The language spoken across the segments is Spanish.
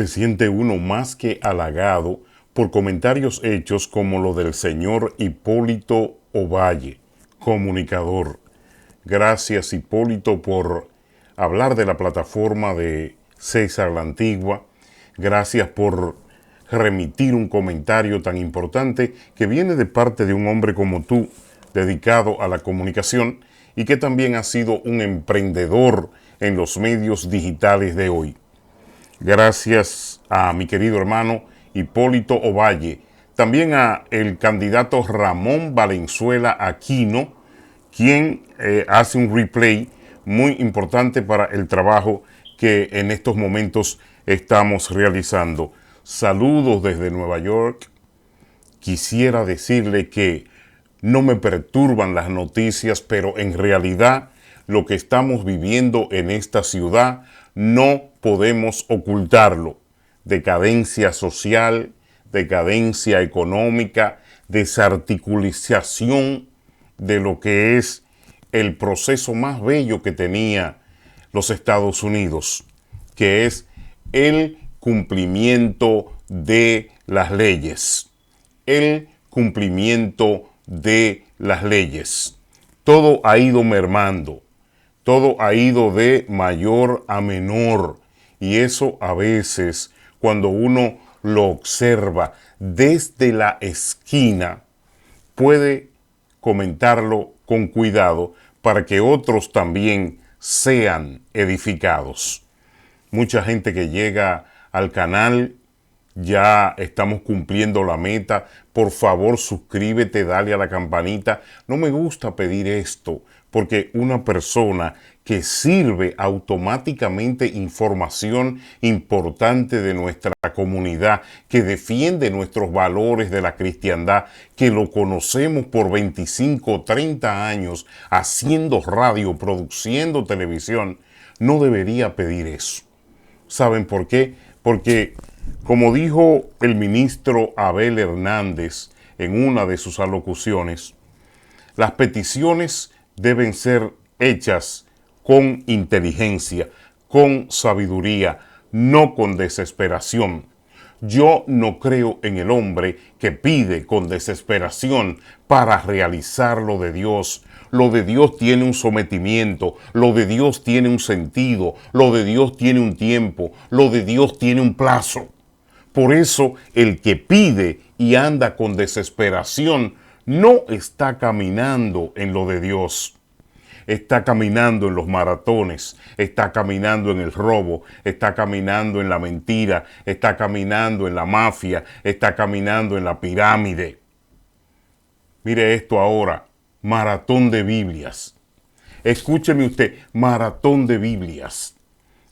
Se siente uno más que halagado por comentarios hechos como lo del señor Hipólito Ovalle, comunicador. Gracias, Hipólito, por hablar de la plataforma de César la Antigua. Gracias por remitir un comentario tan importante que viene de parte de un hombre como tú, dedicado a la comunicación y que también ha sido un emprendedor en los medios digitales de hoy. Gracias a mi querido hermano Hipólito Ovalle, también a el candidato Ramón Valenzuela Aquino, quien hace un replay muy importante para el trabajo que en estos momentos estamos realizando. Saludos desde Nueva York. Quisiera decirle que no me perturban las noticias, pero en realidad lo que estamos viviendo en esta ciudad no podemos ocultarlo. Decadencia social, decadencia económica, desarticulización de lo que es el proceso más bello que tenía los Estados Unidos, que es el cumplimiento de las leyes. El cumplimiento de las leyes. Todo ha ido mermando. Todo ha ido de mayor a menor. Y eso a veces, cuando uno lo observa desde la esquina, puede comentarlo con cuidado para que otros también sean edificados. Mucha gente que llega al canal, ya estamos cumpliendo la meta. Por favor, suscríbete, dale a la campanita. No me gusta pedir esto, porque una persona que sirve automáticamente información importante de nuestra comunidad, que defiende nuestros valores de la cristiandad, que lo conocemos por 25 o 30 años haciendo radio, produciendo televisión, no debería pedir eso. ¿Saben por qué? Porque, como dijo el ministro Abel Hernández en una de sus alocuciones, las peticiones deben ser hechas con inteligencia, con sabiduría, no con desesperación. Yo no creo en el hombre que pide con desesperación para realizar lo de Dios. Lo de Dios tiene un sometimiento, lo de Dios tiene un sentido, lo de Dios tiene un tiempo, lo de Dios tiene un plazo. Por eso el que pide y anda con desesperación no está caminando en lo de Dios. Está caminando en los maratones, está caminando en el robo, está caminando en la mentira, está caminando en la mafia, está caminando en la pirámide. Mire esto ahora, maratón de Biblias. Escúcheme usted, maratón de Biblias.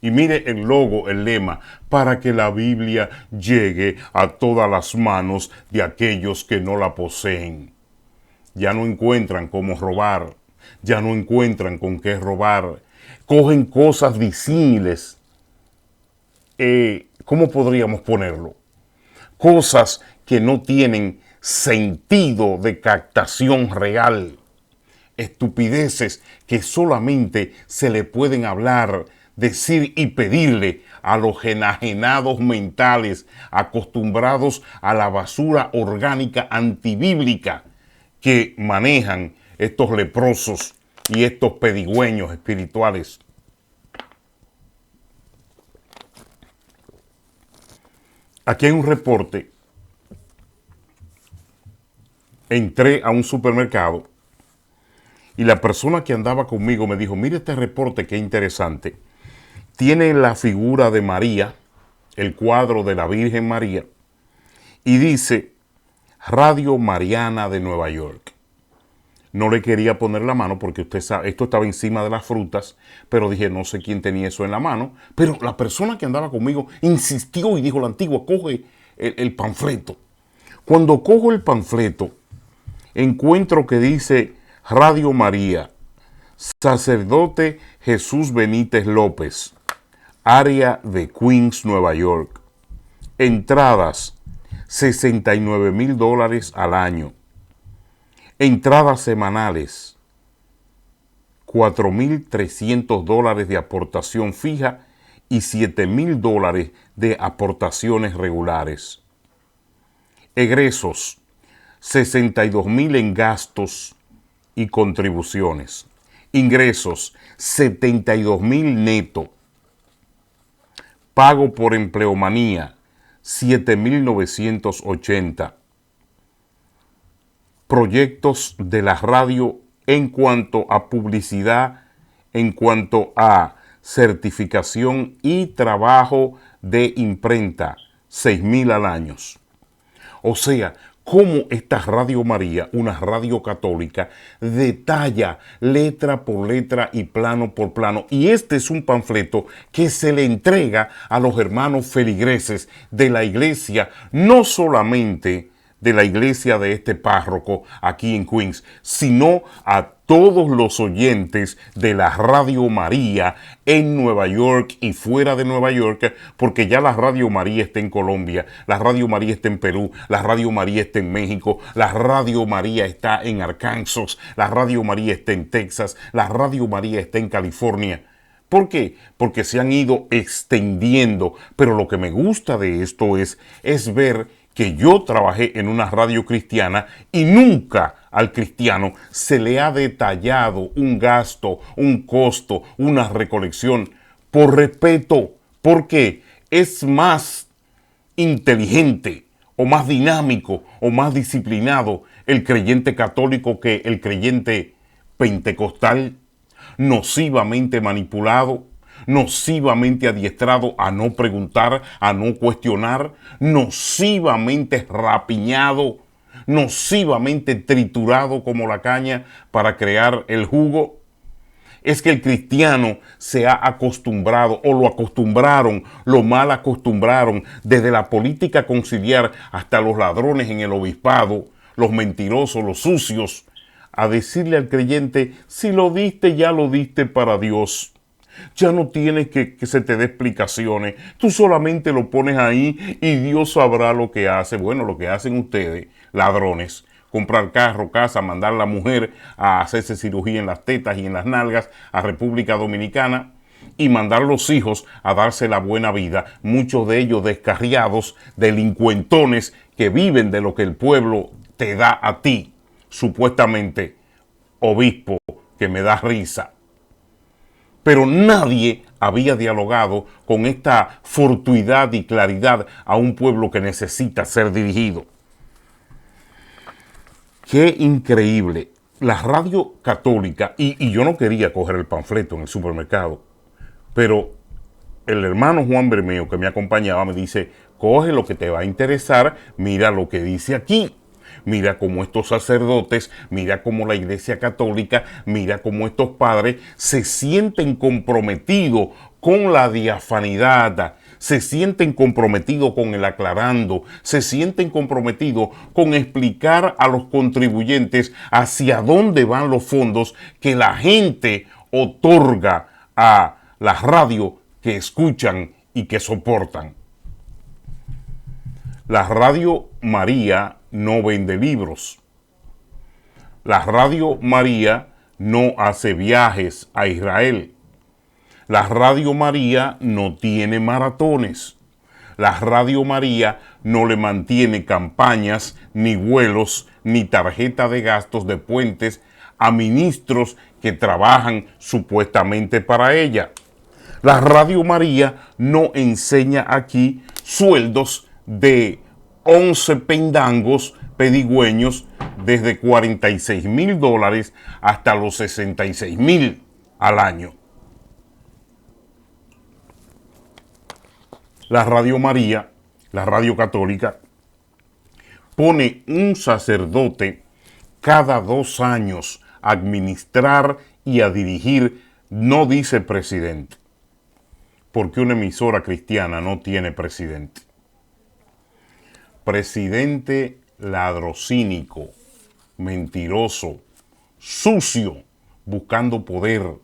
Y mire el logo, el lema, para que la Biblia llegue a todas las manos de aquellos que no la poseen. Ya no encuentran cómo robar, ya no encuentran con qué robar. Cogen cosas disímiles. ¿Cómo podríamos ponerlo? Cosas que no tienen sentido de captación real. Estupideces que solamente se le pueden hablar, decir y pedirle a los enajenados mentales acostumbrados a la basura orgánica antibíblica que manejan estos leprosos y estos pedigüeños espirituales. Aquí hay un reporte. Entré a un supermercado y la persona que andaba conmigo me dijo, mire este reporte, qué interesante. Tiene la figura de María, el cuadro de la Virgen María, y dice Radio Mariana de Nueva York. No le quería poner la mano porque usted sabe, esto estaba encima de las frutas, pero dije, no sé quién tenía eso en la mano. Pero la persona que andaba conmigo insistió y dijo, la Antigua, coge el panfleto. Cuando cojo el panfleto, encuentro que dice Radio María, Sacerdote Jesús Benítez López, área de Queens, Nueva York. Entradas, $69,000 al año. Entradas semanales, $4,300 de aportación fija y $7,000 de aportaciones regulares. Egresos, $62,000 en gastos y contribuciones. Ingresos, $72,000 neto. Pago por empleomanía, $7,980. Proyectos de la radio en cuanto a publicidad, en cuanto a certificación y trabajo de imprenta, $6,000 al año. O sea, cómo esta Radio María, una radio católica, detalla letra por letra y plano por plano. Y este es un panfleto que se le entrega a los hermanos feligreses de la iglesia, no solamente de la iglesia de este párroco aquí en Queens, sino a todos los oyentes de la Radio María en Nueva York y fuera de Nueva York, porque ya la Radio María está en Colombia, la Radio María está en Perú, la Radio María está en México, la Radio María está en Arkansas, la Radio María está en Texas, la Radio María está en California. ¿Por qué? Porque se han ido extendiendo, pero lo que me gusta de esto es ver que yo trabajé en una radio cristiana y nunca al cristiano se le ha detallado un gasto, un costo, una recolección por respeto, porque es más inteligente o más dinámico o más disciplinado el creyente católico que el creyente pentecostal, nocivamente manipulado, nocivamente adiestrado a no preguntar, a no cuestionar, nocivamente rapiñado, nocivamente triturado como la caña para crear el jugo. Es que el cristiano se ha acostumbrado, o lo acostumbraron, lo mal acostumbraron, desde la política conciliar hasta los ladrones en el obispado, los mentirosos, los sucios, a decirle al creyente: si lo diste, ya lo diste para Dios. Ya no tienes que se te dé explicaciones. Tú solamente lo pones ahí y Dios sabrá lo que hace. Bueno, lo que hacen ustedes, ladrones: comprar carro, casa, mandar a la mujer a hacerse cirugía en las tetas y en las nalgas a República Dominicana y mandar a los hijos a darse la buena vida. Muchos de ellos descarriados, delincuentones que viven de lo que el pueblo te da a ti. Supuestamente, obispo, que me da risa. Pero nadie había dialogado con esta fortuidad y claridad a un pueblo que necesita ser dirigido. Qué increíble. La radio católica, y yo no quería coger el panfleto en el supermercado, pero el hermano Juan Bermeo que me acompañaba me dice: coge lo que te va a interesar, mira lo que dice aquí. Mira cómo estos sacerdotes, mira cómo la Iglesia Católica, mira cómo estos padres se sienten comprometidos con la diafanidad, se sienten comprometidos con el aclarando, se sienten comprometidos con explicar a los contribuyentes hacia dónde van los fondos que la gente otorga a la radio que escuchan y que soportan. La Radio María no vende libros. La Radio María no hace viajes a Israel. La Radio María no tiene maratones. La Radio María no le mantiene campañas, ni vuelos, ni tarjeta de gastos de puentes a ministros que trabajan supuestamente para ella. La Radio María no enseña aquí sueldos de 11 pendangos pedigüeños desde $46,000 hasta los 66,000 al año. La Radio María, la radio católica, pone un sacerdote cada 2 años a administrar y a dirigir, no dice presidente, porque una emisora cristiana no tiene presidente. Presidente ladrocínico, mentiroso, sucio, buscando poder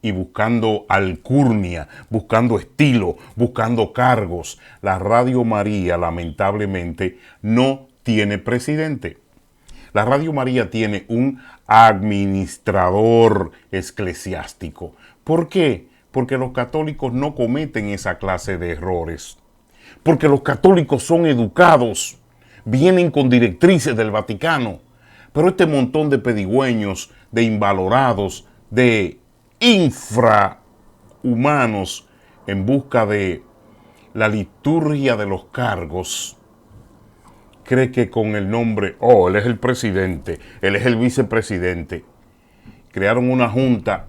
y buscando alcurnia, buscando estilo, buscando cargos. La Radio María, lamentablemente, no tiene presidente. La Radio María tiene un administrador eclesiástico. ¿Por qué? Porque los católicos no cometen esa clase de errores. Porque los católicos son educados, vienen con directrices del Vaticano. Pero este montón de pedigüeños, de invalorados, de infrahumanos en busca de la liturgia de los cargos, cree que con el nombre, él es el presidente, él es el vicepresidente, crearon una junta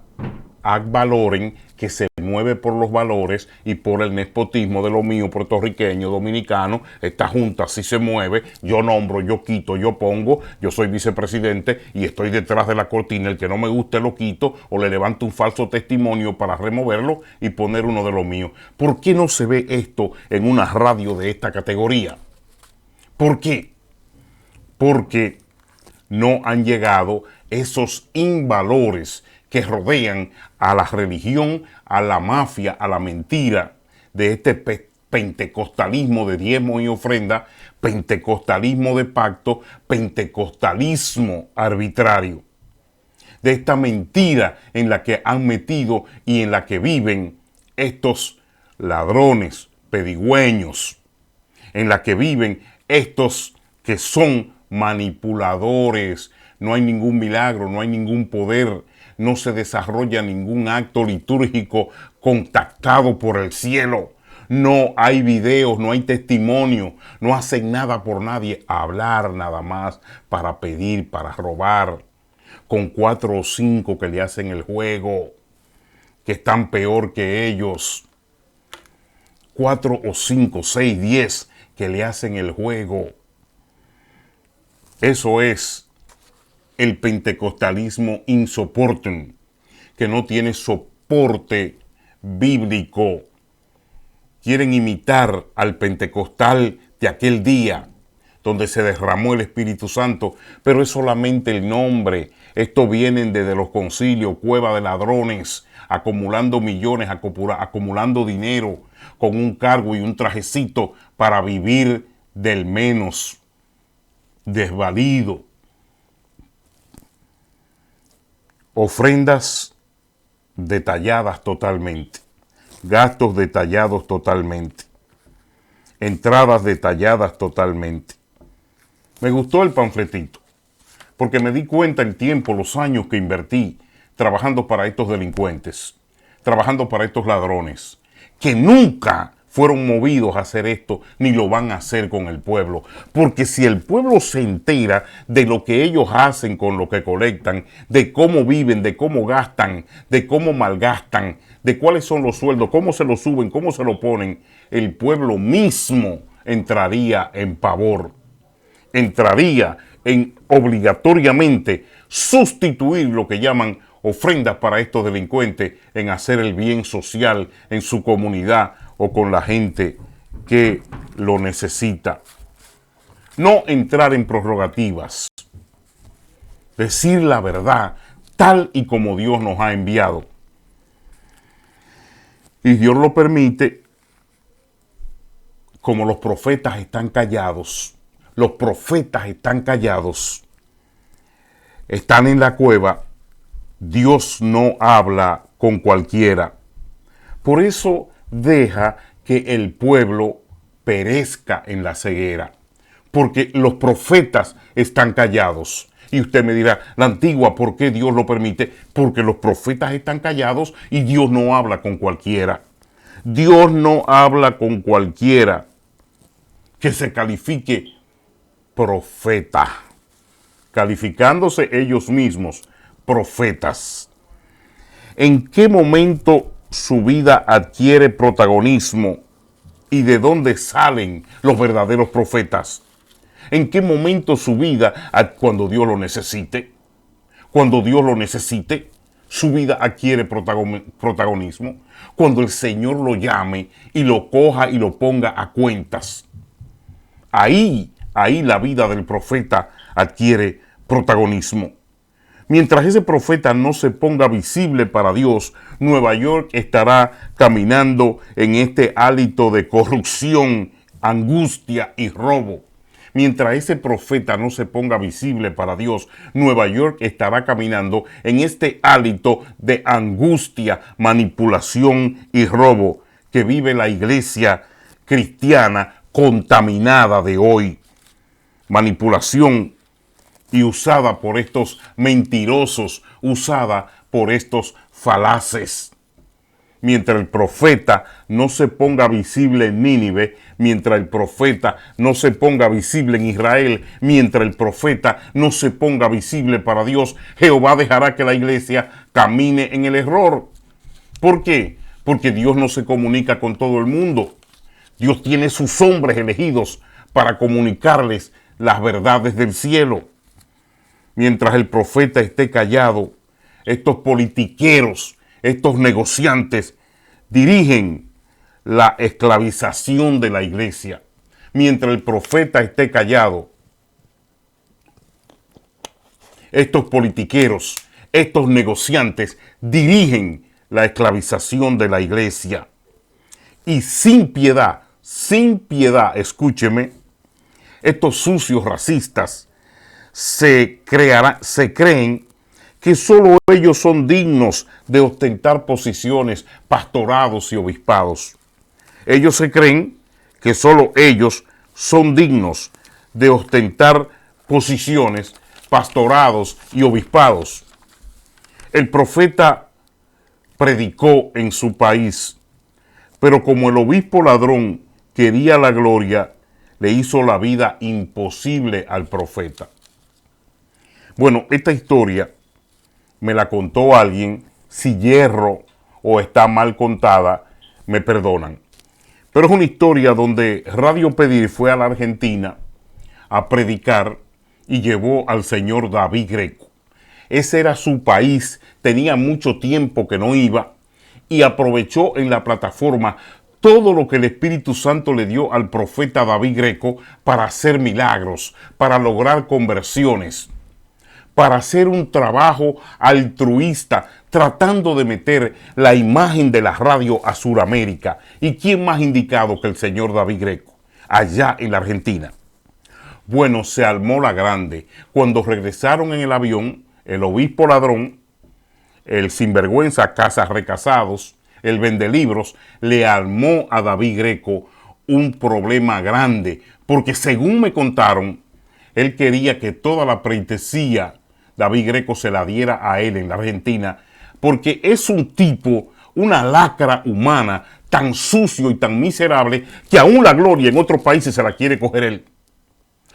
ad valorem que se mueve por los valores y por el nepotismo de lo mío, puertorriqueño, dominicano. Esta junta sí se mueve, yo nombro, yo quito, yo pongo, yo soy vicepresidente y estoy detrás de la cortina, el que no me guste lo quito o le levanto un falso testimonio para removerlo y poner uno de los míos. ¿Por qué no se ve esto en una radio de esta categoría? ¿Por qué? Porque no han llegado esos invalores que rodean a la religión, a la mafia, a la mentira de este pentecostalismo de diezmo y ofrenda, pentecostalismo de pacto, pentecostalismo arbitrario. De esta mentira en la que han metido y en la que viven estos ladrones, pedigüeños, en la que viven estos que son manipuladores. No hay ningún milagro, no hay ningún poder, no se desarrolla ningún acto litúrgico contactado por el cielo. No hay videos, no hay testimonio, no hacen nada por nadie, hablar nada más para pedir, para robar, con 4 o 5 que le hacen el juego, que están peor que ellos. 4 o 5, 6, 10 que le hacen el juego. Eso es el pentecostalismo insoportum, que no tiene soporte bíblico. Quieren imitar al pentecostal de aquel día, donde se derramó el Espíritu Santo, pero es solamente el nombre. Esto vienen desde los concilios, cueva de ladrones, acumulando millones, acumulando dinero, con un cargo y un trajecito para vivir del menos, desvalido. Ofrendas detalladas totalmente, gastos detallados totalmente, entradas detalladas totalmente. Me gustó el panfletito, porque me di cuenta el tiempo, los años que invertí trabajando para estos delincuentes, trabajando para estos ladrones, que nunca fueron movidos a hacer esto, ni lo van a hacer con el pueblo. Porque si el pueblo se entera de lo que ellos hacen con lo que colectan, de cómo viven, de cómo gastan, de cómo malgastan, de cuáles son los sueldos, cómo se los suben, cómo se lo ponen, el pueblo mismo entraría en pavor. Entraría en obligatoriamente sustituir lo que llaman ofrendas para estos delincuentes en hacer el bien social en su comunidad o con la gente que lo necesita. No entrar en prerrogativas. Decir la verdad tal y como Dios nos ha enviado. Y Dios lo permite, como los profetas están callados. Los profetas están callados. Están en la cueva. Dios no habla con cualquiera. Por eso deja que el pueblo perezca en la ceguera, porque los profetas están callados. Y usted me dirá, la antigua, ¿por qué Dios lo permite? Porque los profetas están callados y Dios no habla con cualquiera. Dios no habla con cualquiera que se califique profeta, calificándose ellos mismos profetas. ¿En qué momento su vida adquiere protagonismo y de dónde salen los verdaderos profetas? ¿En qué momento su vida, cuando Dios lo necesite? Cuando Dios lo necesite, su vida adquiere protagonismo. Cuando el Señor lo llame y lo coja y lo ponga a cuentas. Ahí la vida del profeta adquiere protagonismo. Mientras ese profeta no se ponga visible para Dios, Nueva York estará caminando en este hálito de corrupción, angustia y robo. mientras ese profeta no se ponga visible para Dios, Nueva York estará caminando en este hálito de angustia, manipulación y robo que vive la iglesia cristiana contaminada de hoy. Manipulación y usada por estos mentirosos, usada por estos falaces. Mientras el profeta no se ponga visible en Nínive, mientras el profeta no se ponga visible en Israel, mientras el profeta no se ponga visible para Dios, Jehová dejará que la iglesia camine en el error. ¿Por qué? Porque Dios no se comunica con todo el mundo. Dios tiene sus hombres elegidos para comunicarles las verdades del cielo. Mientras el profeta esté callado, estos politiqueros, estos negociantes dirigen la esclavización de la iglesia. Mientras el profeta esté callado, estos politiqueros, estos negociantes dirigen la esclavización de la iglesia. Y sin piedad, escúcheme, estos sucios racistas se creen que solo ellos son dignos de ostentar posiciones, pastorados y obispados. Ellos se creen que solo ellos son dignos de ostentar posiciones, pastorados y obispados. El profeta predicó en su país, pero como el obispo ladrón quería la gloria, le hizo la vida imposible al profeta. Bueno, esta historia me la contó alguien. Si hierro o está mal contada, me perdonan. Pero es una historia donde Radio Pedir fue a la Argentina a predicar y llevó al señor David Greco. Ese era su país, tenía mucho tiempo que no iba y aprovechó en la plataforma todo lo que el Espíritu Santo le dio al profeta David Greco para hacer milagros, para lograr conversiones, para hacer un trabajo altruista, tratando de meter la imagen de la radio a Sudamérica. ¿Y quién más indicado que el señor David Greco, allá en la Argentina? Bueno, se armó la grande. Cuando regresaron en el avión, el obispo ladrón, el sinvergüenza Casas Recasados, el vendelibros, le armó a David Greco un problema grande, porque según me contaron, él quería que toda la pleitesía David Greco se la diera a él en la Argentina, porque es un tipo, una lacra humana, tan sucio y tan miserable, que aún la gloria en otros países se la quiere coger él.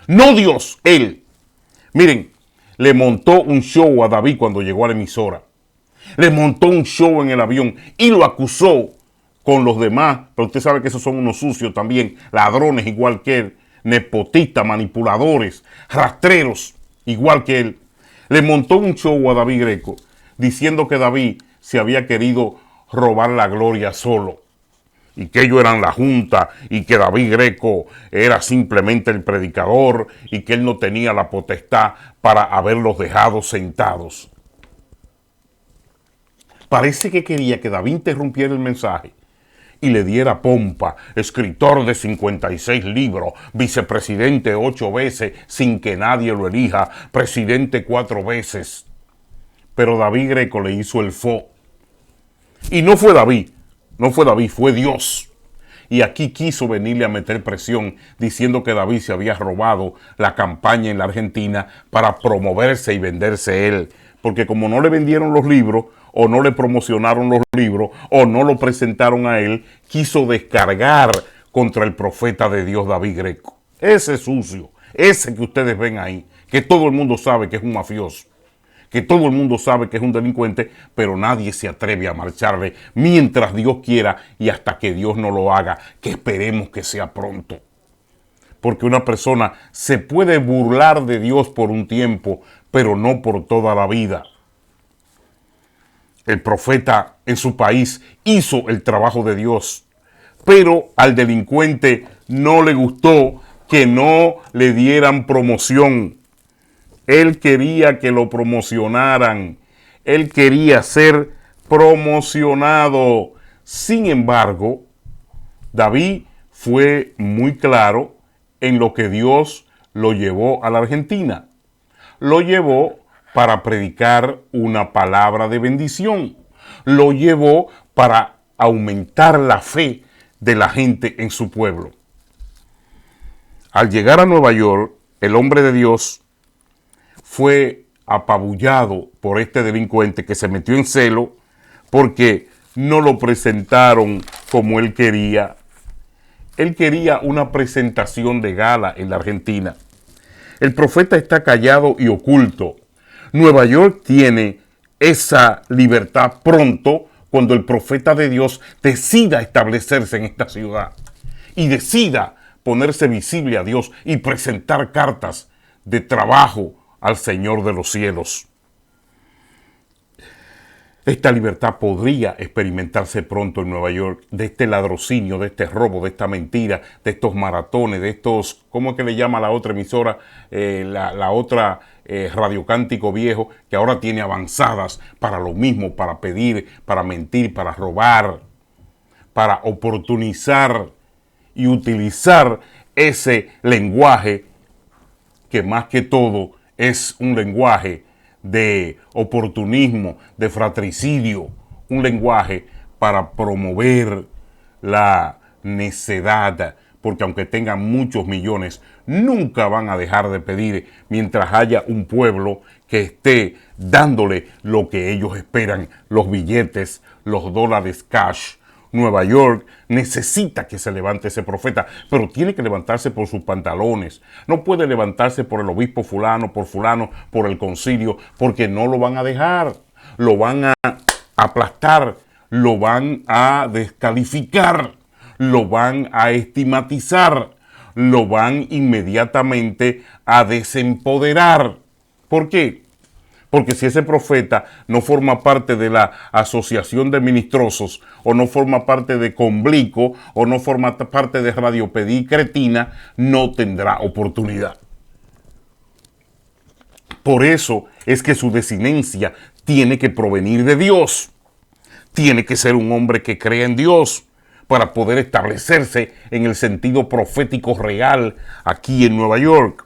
No Dios, él. Miren, le montó un show a David cuando llegó a la emisora. Le montó un show en el avión y lo acusó con los demás, pero usted sabe que esos son unos sucios también, ladrones igual que él, nepotistas, manipuladores, rastreros igual que él. Le montó un show a David Greco diciendo que David se había querido robar la gloria solo y que ellos eran la junta y que David Greco era simplemente el predicador y que él no tenía la potestad para haberlos dejado sentados. Parece que quería que David interrumpiera el mensaje y le diera pompa, escritor de 56 libros, vicepresidente 8 veces sin que nadie lo elija, presidente 4 veces. Pero David Greco le hizo el fo. Y no fue David, fue Dios. Y aquí quiso venirle a meter presión diciendo que David se había robado la campaña en la Argentina para promoverse y venderse él. Porque como no le vendieron los libros, o no le promocionaron los libros, o no lo presentaron a él, quiso descargar contra el profeta de Dios David Greco. Ese sucio, ese que ustedes ven ahí, que todo el mundo sabe que es un mafioso, que todo el mundo sabe que es un delincuente, pero nadie se atreve a marcharle mientras Dios quiera y hasta que Dios no lo haga, que esperemos que sea pronto. Porque una persona se puede burlar de Dios por un tiempo, pero no por toda la vida. El profeta en su país hizo el trabajo de Dios, pero al delincuente no le gustó que no le dieran promoción. Él quería que lo promocionaran. Él quería ser promocionado. Sin embargo, David fue muy claro en lo que Dios lo llevó a la Argentina? Lo llevó para predicar una palabra de bendición. Lo llevó para aumentar la fe de la gente en su pueblo. Al llegar a Nueva York, el hombre de Dios fue apabullado por este delincuente que se metió en celo porque no lo presentaron como él quería. Él quería una presentación de gala en la Argentina. El profeta está callado y oculto. Nueva York tiene esa libertad pronto cuando el profeta de Dios decida establecerse en esta ciudad y decida ponerse visible a Dios y presentar cartas de trabajo al Señor de los cielos. Esta libertad podría experimentarse pronto en Nueva York, de este ladrocinio, de este robo, de esta mentira, de estos maratones, de estos, ¿cómo es que le llama la otra emisora? La otra Radio Cántico Viejo, que ahora tiene avanzadas para lo mismo, para pedir, para mentir, para robar, para oportunizar y utilizar ese lenguaje que más que todo es un lenguaje de oportunismo, de fratricidio, un lenguaje para promover la necedad, porque aunque tengan muchos millones, nunca van a dejar de pedir mientras haya un pueblo que esté dándole lo que ellos esperan, los billetes, los dólares cash. Nueva York necesita que se levante ese profeta, pero tiene que levantarse por sus pantalones. No puede levantarse por el obispo fulano, por el concilio, porque no lo van a dejar. Lo van a aplastar, lo van a descalificar, lo van a estigmatizar, lo van inmediatamente a desempoderar. ¿Por qué? Porque si ese profeta no forma parte de la asociación de ministrosos, o no forma parte de Comblico, o no forma parte de Radio Pedí Cretina, no tendrá oportunidad. Por eso es que su desinencia tiene que provenir de Dios. Tiene que ser un hombre que crea en Dios para poder establecerse en el sentido profético real aquí en Nueva York.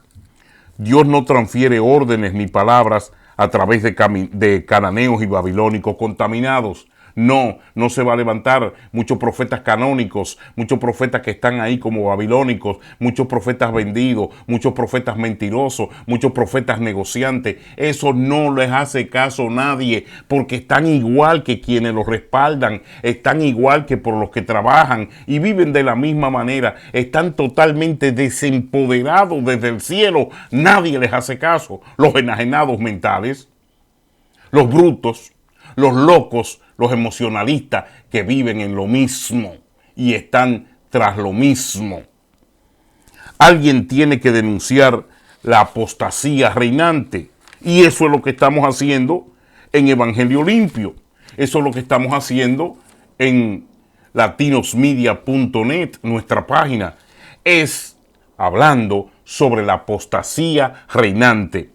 Dios no transfiere órdenes ni palabras a través de cananeos y babilónicos contaminados. No, no se va a levantar muchos profetas canónicos, muchos profetas que están ahí como babilónicos, muchos profetas vendidos, muchos profetas mentirosos, muchos profetas negociantes. Eso no les hace caso a nadie, porque están igual que quienes los respaldan, están igual que por los que trabajan y viven de la misma manera, están totalmente desempoderados desde el cielo. Nadie les hace caso. Los enajenados mentales, los brutos, los locos, los emocionalistas que viven en lo mismo y están tras lo mismo. Alguien tiene que denunciar la apostasía reinante, y eso es lo que estamos haciendo en Evangelio Limpio. Eso es lo que estamos haciendo en latinosmedia.net, nuestra página. Es hablando sobre la apostasía reinante,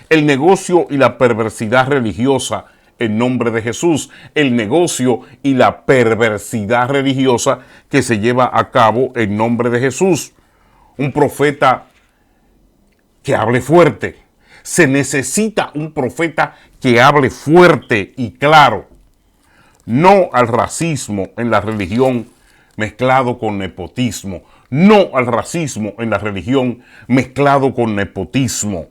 el negocio y la perversidad religiosa en nombre de Jesús, el negocio y la perversidad religiosa que se lleva a cabo en nombre de Jesús. Un profeta que hable fuerte. Se necesita un profeta que hable fuerte y claro. No al racismo en la religión mezclado con nepotismo. No al racismo en la religión mezclado con nepotismo.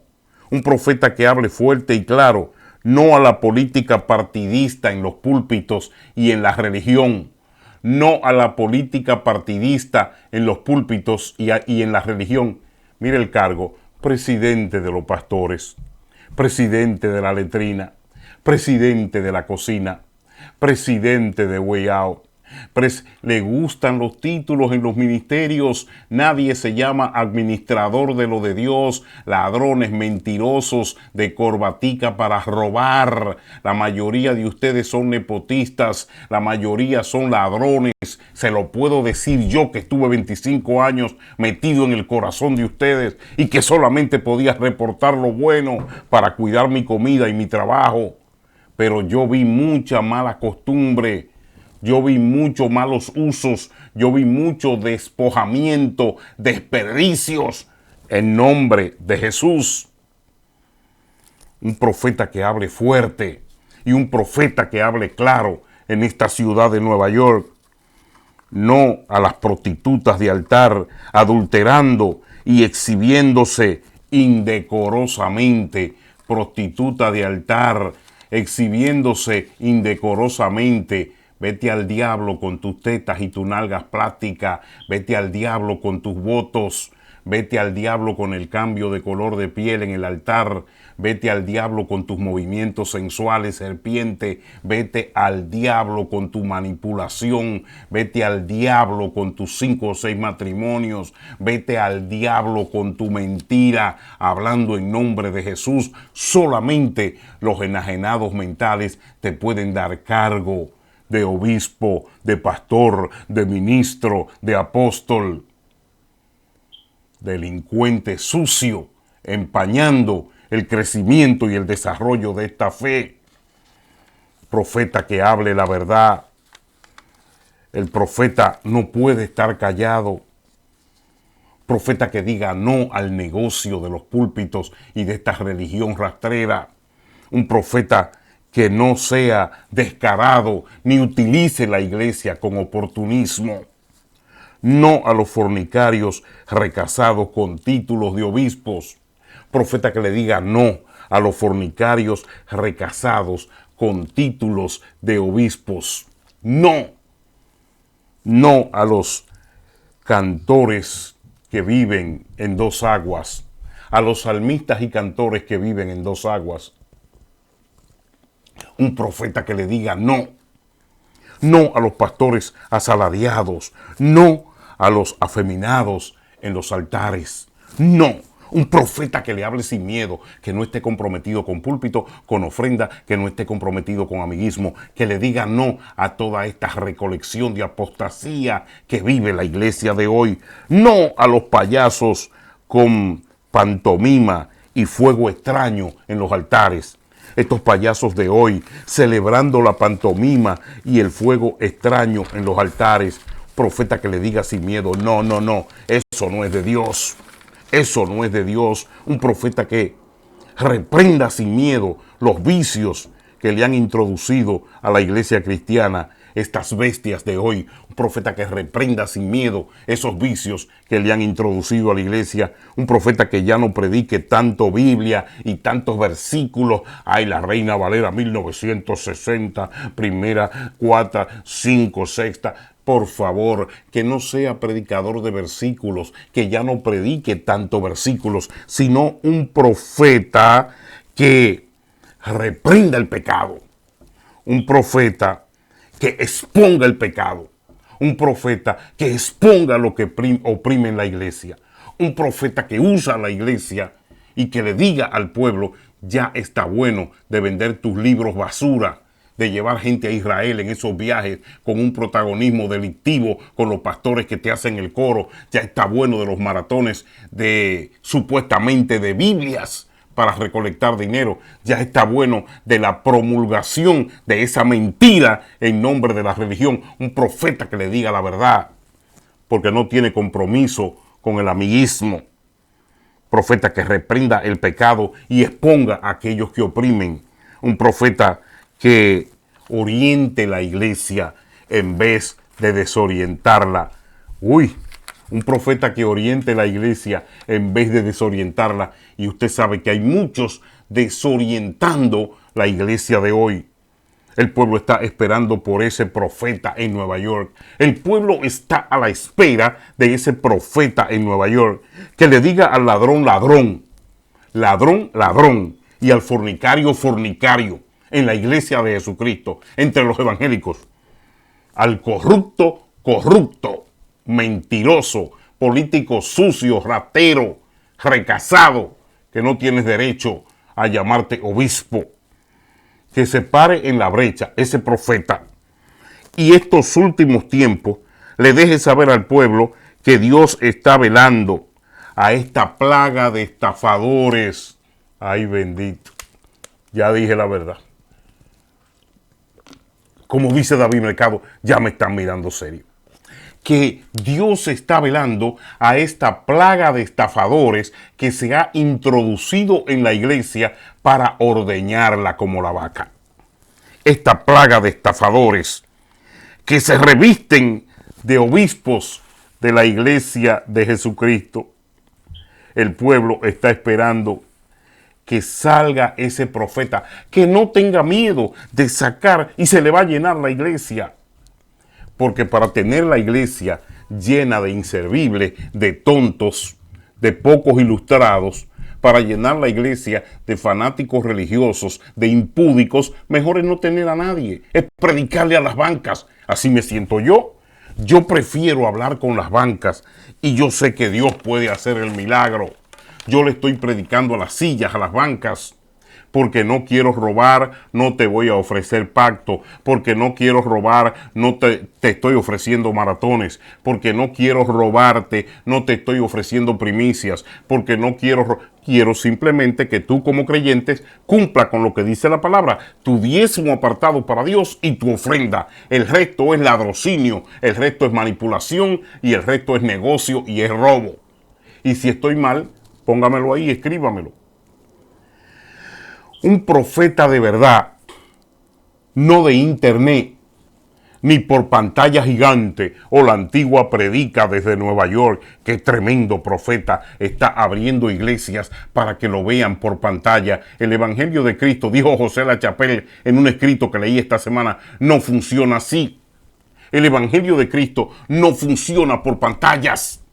Un profeta que hable fuerte y claro. No a la política partidista en los púlpitos y en la religión. No a la política partidista en los púlpitos y en la religión. Mire el cargo: presidente de los pastores, presidente de la letrina, presidente de la cocina, presidente de Way Out. Le gustan los títulos en los ministerios. Nadie se llama administrador de lo de Dios. Ladrones, mentirosos de corbatica para robar. La mayoría de ustedes son nepotistas. La mayoría son ladrones. Se lo puedo decir yo, que estuve 25 años metido en el corazón de ustedes y que solamente podía reportar lo bueno para cuidar mi comida y mi trabajo. Pero yo vi mucha mala costumbre. Yo vi muchos malos usos, yo vi mucho despojamiento, desperdicios en nombre de Jesús. Un profeta que hable fuerte y un profeta que hable claro en esta ciudad de Nueva York. No a las prostitutas de altar adulterando y exhibiéndose indecorosamente. Prostituta de altar exhibiéndose indecorosamente. Vete al diablo con tus tetas y tus nalgas plásticas. Vete al diablo con tus votos. Vete al diablo con el cambio de color de piel en el altar. Vete al diablo con tus movimientos sensuales, serpiente. Vete al diablo con tu manipulación. Vete al diablo con tus 5 o 6 matrimonios. Vete al diablo con tu mentira, hablando en nombre de Jesús. Solamente los enajenados mentales te pueden dar cargo de obispo, de pastor, de ministro, de apóstol. Delincuente sucio, empañando el crecimiento y el desarrollo de esta fe. Profeta que hable la verdad. El profeta no puede estar callado. Profeta que diga no al negocio de los púlpitos y de esta religión rastrera. Un profeta que no sea descarado ni utilice la iglesia con oportunismo. No a los fornicarios recasados con títulos de obispos. Profeta que le diga no a los fornicarios recasados con títulos de obispos. No. No a los cantores que viven en 2 aguas. A los salmistas y cantores que viven en 2 aguas. Un profeta que le diga no. No a los pastores asalariados. No a los afeminados en los altares. No, un profeta que le hable sin miedo, que no esté comprometido con púlpito, con ofrenda, que no esté comprometido con amiguismo, que le diga no a toda esta recolección de apostasía que vive la iglesia de hoy. No a los payasos con pantomima y fuego extraño en los altares. Estos payasos de hoy celebrando la pantomima y el fuego extraño en los altares. Profeta que le diga sin miedo, no, no, no, eso no es de Dios, eso no es de Dios. Un profeta que reprenda sin miedo los vicios que le han introducido a la iglesia cristiana estas bestias de hoy. Un profeta que reprenda sin miedo esos vicios que le han introducido a la iglesia. Un profeta que ya no predique tanto Biblia y tantos versículos. Ay, la Reina Valera 1960, primera, cuarta, 5, sexta. Por favor, que no sea predicador de versículos, que ya no predique tanto versículos, sino un profeta que reprenda el pecado. Un profeta que exponga el pecado. Un profeta que exponga lo que oprime en la iglesia. Un profeta que usa la iglesia y que le diga al pueblo, ya está bueno de vender tus libros basura, de llevar gente a Israel en esos viajes con un protagonismo delictivo con los pastores que te hacen el coro. Ya está bueno de los maratones de supuestamente de Biblias para recolectar dinero. Ya está bueno de la promulgación de esa mentira en nombre de la religión. Un profeta que le diga la verdad, porque no tiene compromiso con el amiguismo. Profeta que reprenda el pecado y exponga a aquellos que oprimen. Un profeta que oriente la iglesia en vez de desorientarla. Un profeta que oriente la iglesia en vez de desorientarla. Y usted sabe que hay muchos desorientando la iglesia de hoy. El pueblo está esperando por ese profeta en Nueva York. El pueblo está a la espera de ese profeta en Nueva York que le diga al ladrón, ladrón, ladrón, ladrón, y al fornicario, fornicario, en la iglesia de Jesucristo, entre los evangélicos. Al corrupto, corrupto, mentiroso, político sucio, ratero, recasado, que no tienes derecho a llamarte obispo. Que se pare en la brecha ese profeta y estos últimos tiempos le deje saber al pueblo que Dios está velando a esta plaga de estafadores. Ay, bendito. Ya dije la verdad. Como dice David Mercado, ya me están mirando serio. que Dios está velando a esta plaga de estafadores que se ha introducido en la iglesia para ordeñarla como la vaca. Esta plaga de estafadores que se revisten de obispos de la iglesia de Jesucristo. El pueblo está esperando que salga ese profeta, que no tenga miedo de sacar y se le va a llenar la iglesia. Porque para tener la iglesia llena de inservibles, de tontos, de pocos ilustrados, para llenar la iglesia de fanáticos religiosos, de impúdicos, mejor es no tener a nadie, es predicarle a las bancas. Así me siento yo. Yo prefiero hablar con las bancas y yo sé que Dios puede hacer el milagro. Yo le estoy predicando a las sillas, a las bancas, porque no quiero robar, no te voy a ofrecer pacto, porque no quiero robar, no te estoy ofreciendo maratones, porque no quiero robarte, no te estoy ofreciendo primicias, porque no quiero simplemente que tú como creyentes cumpla con lo que dice la palabra, tu diezmo apartado para Dios y tu ofrenda. El resto es ladrocinio, el resto es manipulación y el resto es negocio y es robo. Y si estoy mal, póngamelo ahí, escríbamelo. Un profeta de verdad, no de internet, ni por pantalla gigante o la antigua predica desde Nueva York, que tremendo profeta está abriendo iglesias para que lo vean por pantalla. El Evangelio de Cristo, dijo José Lachapelle en un escrito que leí esta semana, no funciona así. El Evangelio de Cristo no funciona por pantallas.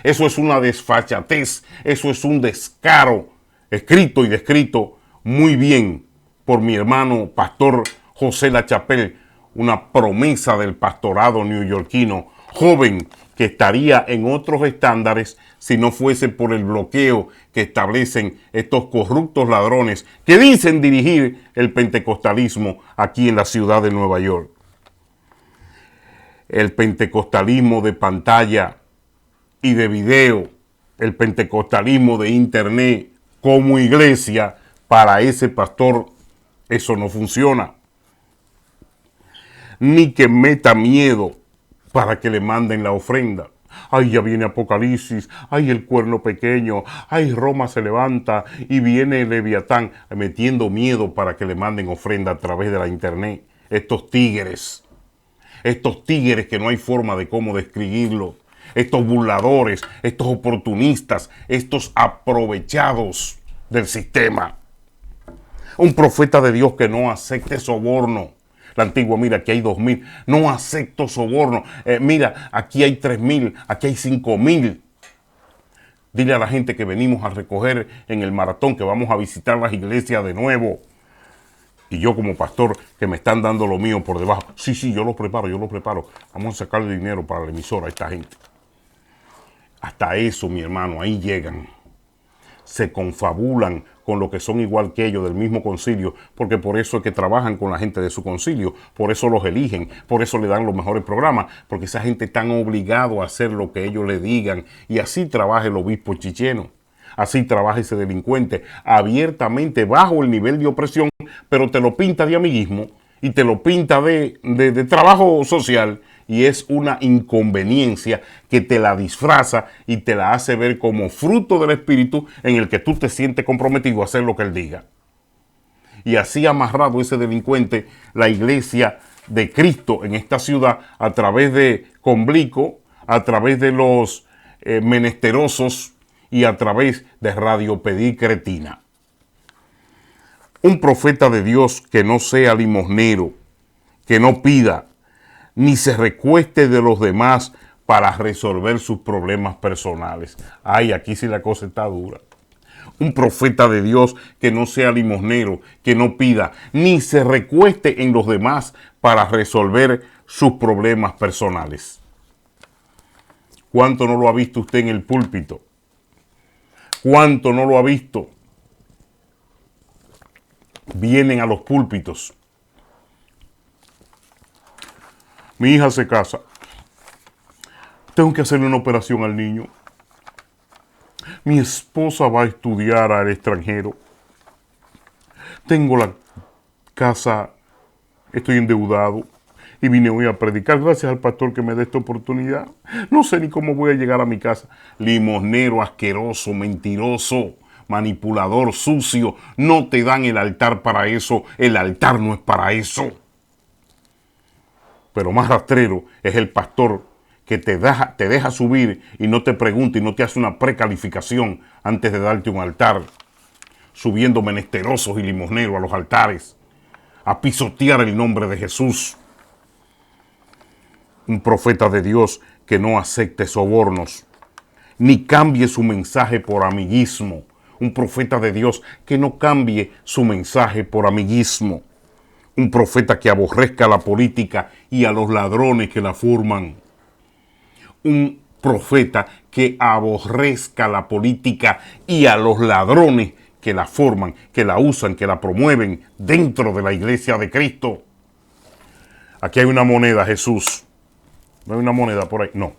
Eso es una desfachatez, eso es un descaro, escrito y descrito muy bien por mi hermano pastor José Lachapelle, una promesa del pastorado neoyorquino, joven que estaría en otros estándares si no fuese por el bloqueo que establecen estos corruptos ladrones que dicen dirigir el pentecostalismo aquí en la ciudad de Nueva York. El pentecostalismo de pantalla y de video, el pentecostalismo de internet como iglesia, para ese pastor eso no funciona. Ni que meta miedo para que le manden la ofrenda. Ay, ya viene Apocalipsis, ay, el cuerno pequeño, ay, Roma se levanta y viene el Leviatán, metiendo miedo para que le manden ofrenda a través de la internet. Estos tigres que no hay forma de cómo describirlo, estos burladores, estos oportunistas, estos aprovechados del sistema. Un profeta de Dios que no acepte soborno. La antigua, mira, aquí hay 2,000. No acepto soborno. Mira, aquí hay 3,000, aquí hay 5,000. Dile a la gente que venimos a recoger en el maratón, que vamos a visitar las iglesias de nuevo. Y yo como pastor, que me están dando lo mío por debajo. Sí, yo lo preparo. Vamos a sacarle dinero para la emisora a esta gente. Hasta eso, mi hermano, ahí llegan. Se confabulan con lo que son igual que ellos del mismo concilio, porque por eso es que trabajan con la gente de su concilio, por eso los eligen, por eso le dan los mejores programas, porque esa gente está obligado a hacer lo que ellos le digan, y así trabaja el obispo chicheno, así trabaja ese delincuente, abiertamente bajo el nivel de opresión, pero te lo pinta de amiguismo y te lo pinta de trabajo social, y es una inconveniencia que te la disfraza y te la hace ver como fruto del Espíritu en el que tú te sientes comprometido a hacer lo que Él diga. Y así ha amarrado ese delincuente la iglesia de Cristo en esta ciudad a través de Comblico, a través de los menesterosos y a través de Radio Pedí Cretina. Un profeta de Dios que no sea limosnero, que no pida, ni se recueste de los demás para resolver sus problemas personales. Ay, aquí sí la cosa está dura. Un profeta de Dios que no sea limosnero, que no pida, ni se recueste en los demás para resolver sus problemas personales. ¿Cuánto no lo ha visto usted en el púlpito? ¿Cuánto no lo ha visto? Vienen a los púlpitos. Mi hija se casa. Tengo que hacerle una operación al niño. Mi esposa va a estudiar al extranjero. Tengo la casa, estoy endeudado. y vine hoy a predicar. Gracias al pastor que me dé esta oportunidad. No sé ni cómo voy a llegar a mi casa. Limosnero, asqueroso, mentiroso, manipulador, sucio. No te dan el altar para eso. El altar no es para eso. Pero más rastrero es el pastor que te deja subir y no te pregunta y no te hace una precalificación antes de darte un altar, subiendo menesterosos y limosneros a los altares, a pisotear el nombre de Jesús. Un profeta de Dios que no acepte sobornos, ni cambie su mensaje por amiguismo. Un profeta de Dios que no cambie su mensaje por amiguismo. Un profeta que aborrezca la política y a los ladrones que la forman. Un profeta que aborrezca la política y a los ladrones que la forman, que la usan, que la promueven dentro de la iglesia de Cristo. Aquí hay una moneda, Jesús. ¿No hay una moneda por ahí? No.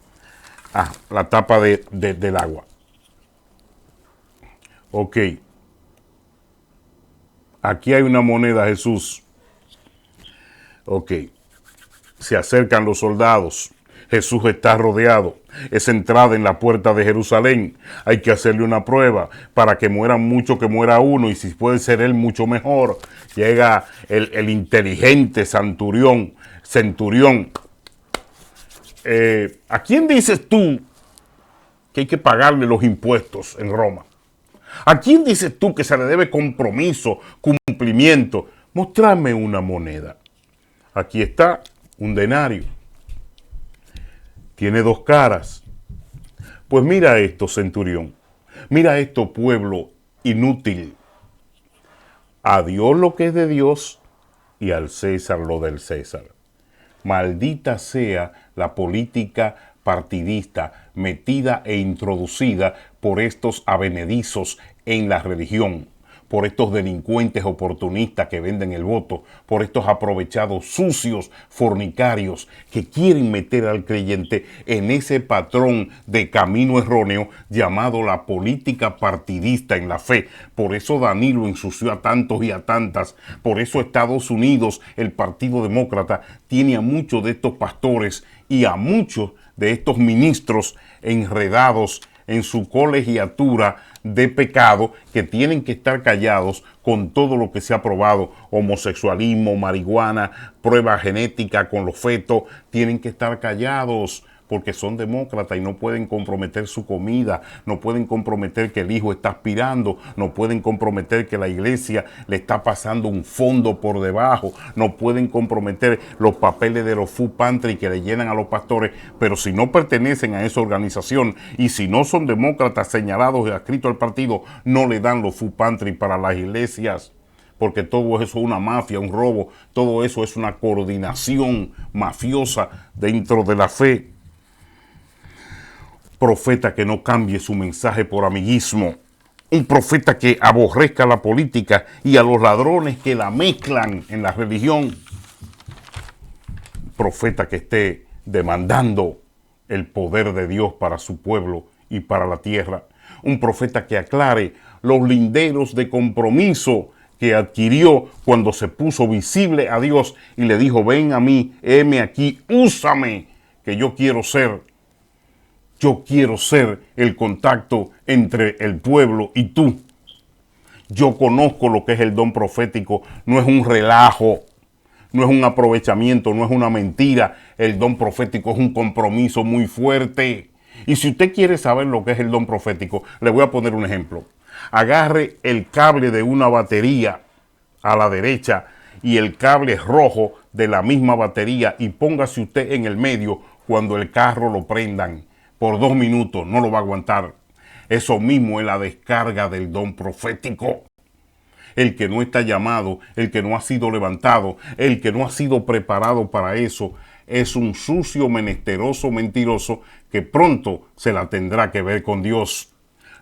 Ah, la tapa del agua. Ok. Aquí hay una moneda, Jesús. Ok. Se acercan los soldados. Jesús está rodeado. Es entrada en la puerta de Jerusalén. Hay que hacerle una prueba para que mueran mucho, que muera uno. Y si puede ser él, mucho mejor. Llega el inteligente centurión. ¿A quién dices tú que hay que pagarle los impuestos en Roma? ¿A quién dices tú que se le debe compromiso, cumplimiento? Mostrame una moneda. Aquí está un denario. Tiene dos caras. Pues mira esto, centurión. Mira esto, pueblo inútil. A Dios lo que es de Dios y al César lo del César. Maldita sea la política partidista metida e introducida por estos avenedizos en la religión, por estos delincuentes oportunistas que venden el voto, por estos aprovechados sucios fornicarios que quieren meter al creyente en ese patrón de camino erróneo llamado la política partidista en la fe. Por eso Danilo ensució a tantos y a tantas. Por eso Estados Unidos, el Partido Demócrata, tiene a muchos de estos pastores y a muchos de estos ministros enredados en su colegiatura de pecado, que tienen que estar callados con todo lo que se ha probado: homosexualismo, marihuana, prueba genética con los fetos. Tienen que estar callados porque son demócratas y no pueden comprometer su comida, no pueden comprometer que el hijo está aspirando, no pueden comprometer que la iglesia le está pasando un fondo por debajo, no pueden comprometer los papeles de los food pantry que le llenan a los pastores. Pero si no pertenecen a esa organización y si no son demócratas señalados y adscritos al partido, no le dan los food pantry para las iglesias, porque todo eso es una mafia, un robo, todo eso es una coordinación mafiosa dentro de la fe. Profeta que no cambie su mensaje por amiguismo. Un profeta que aborrezca la política y a los ladrones que la mezclan en la religión. Profeta que esté demandando el poder de Dios para su pueblo y para la tierra. Un profeta que aclare los linderos de compromiso que adquirió cuando se puso visible a Dios y le dijo: ven a mí, heme aquí, úsame, que yo quiero ser el contacto entre el pueblo y tú. Yo conozco lo que es el don profético. No es un relajo, no es un aprovechamiento, no es una mentira. El don profético es un compromiso muy fuerte. Y si usted quiere saber lo que es el don profético, le voy a poner un ejemplo. Agarre el cable de una batería a la derecha y el cable rojo de la misma batería y póngase usted en el medio cuando el carro lo prendan. Por 2 minutos no lo va a aguantar. Eso mismo es la descarga del don profético. El que no está llamado, el que no ha sido levantado, el que no ha sido preparado para eso, es un sucio, menesteroso, mentiroso que pronto se la tendrá que ver con Dios.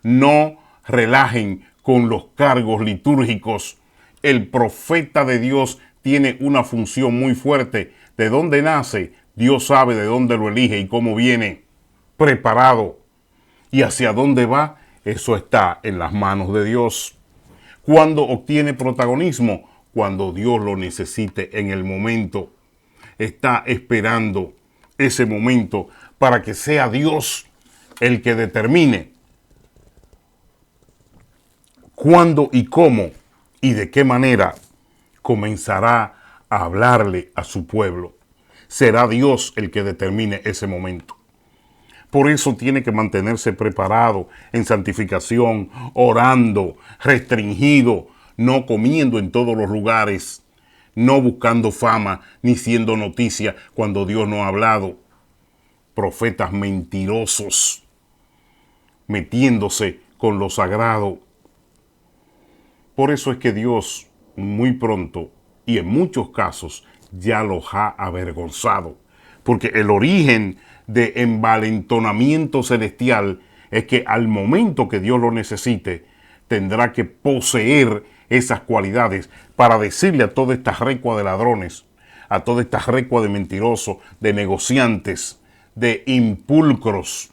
No relajen con los cargos litúrgicos. El profeta de Dios tiene una función muy fuerte. ¿De dónde nace? Dios sabe de dónde lo elige y cómo viene preparado. ¿Y hacia dónde va? Eso está en las manos de Dios. ¿Cuándo obtiene protagonismo? Cuando Dios lo necesite en el momento. está esperando ese momento para que sea Dios el que determine cuándo y cómo y de qué manera comenzará a hablarle a su pueblo. Será Dios el que determine ese momento. Por eso tiene que mantenerse preparado en santificación, orando, restringido, no comiendo en todos los lugares, no buscando fama ni siendo noticia cuando Dios no ha hablado. Profetas mentirosos, metiéndose con lo sagrado. Por eso es que Dios muy pronto y en muchos casos ya los ha avergonzado. Porque el origen de envalentonamiento celestial es que al momento que Dios lo necesite, tendrá que poseer esas cualidades para decirle a toda esta recua de ladrones, a toda esta recua de mentirosos, de negociantes, de impulcros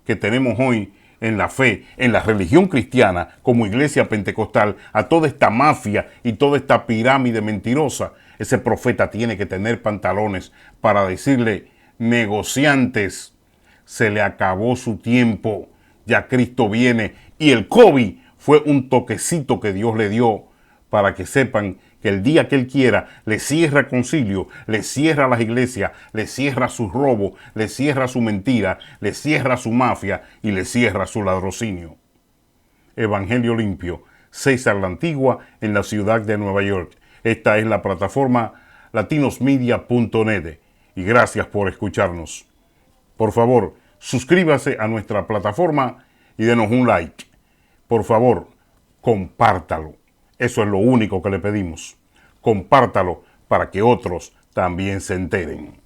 que tenemos hoy en la fe, en la religión cristiana, como iglesia pentecostal, a toda esta mafia y toda esta pirámide mentirosa, ese profeta tiene que tener pantalones para decirle: negociantes, se le acabó su tiempo, ya Cristo viene. Y el COVID fue un toquecito que Dios le dio para que sepan que el día que Él quiera, le cierra concilio, le cierra las iglesias, le cierra su robo, le cierra su mentira, le cierra su mafia y le cierra su ladrocinio. Evangelio Limpio, César la Antigua, en la ciudad de Nueva York. Esta es la plataforma latinosmedia.net y gracias por escucharnos. Por favor, suscríbase a nuestra plataforma y denos un like. Por favor, compártalo. Eso es lo único que le pedimos. Compártalo para que otros también se enteren.